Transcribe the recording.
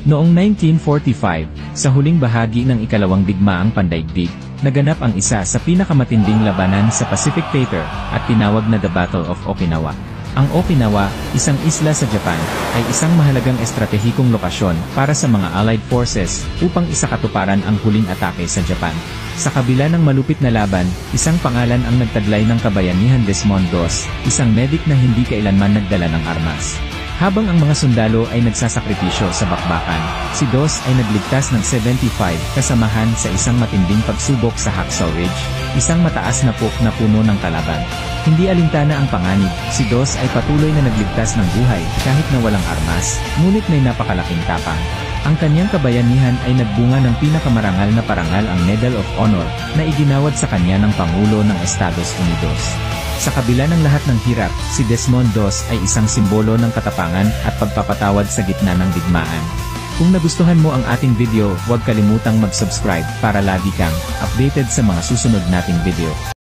Noong 1945, sa huling bahagi ng ikalawang digmaang pandaigdig, naganap ang isa sa pinakamatinding labanan sa Pacific Theater at tinawag na The Battle of Okinawa. Ang Okinawa, isang isla sa Japan, ay isang mahalagang estratehikong lokasyon para sa mga Allied Forces upang isakatuparan ang huling atake sa Japan. Sa kabila ng malupit na laban, isang pangalan ang nagtaglay ng kabayanihan: Desmond Doss, isang medic na hindi kailanman nagdala ng armas. Habang ang mga sundalo ay nagsasakripisyo sa bakbakan, si Doss ay nagligtas ng 75 kasamahan sa isang matinding pagsubok sa Hacksaw Ridge, isang mataas na puno ng kalaban. Hindi alintana ang panganib, si Doss ay patuloy na nagligtas ng buhay kahit na walang armas, ngunit may napakalaking tapang. Ang kanyang kabayanihan ay nagbunga ng pinakamarangal na parangal, ang Medal of Honor, na iginawad sa kanya ng Pangulo ng Estados Unidos. Sa kabila ng lahat ng hirap, si Desmond Doss ay isang simbolo ng katapangan at pagpapatawad sa gitna ng digmaan. Kung nagustuhan mo ang ating video, huwag kalimutang mag-subscribe para lagi kang updated sa mga susunod nating video.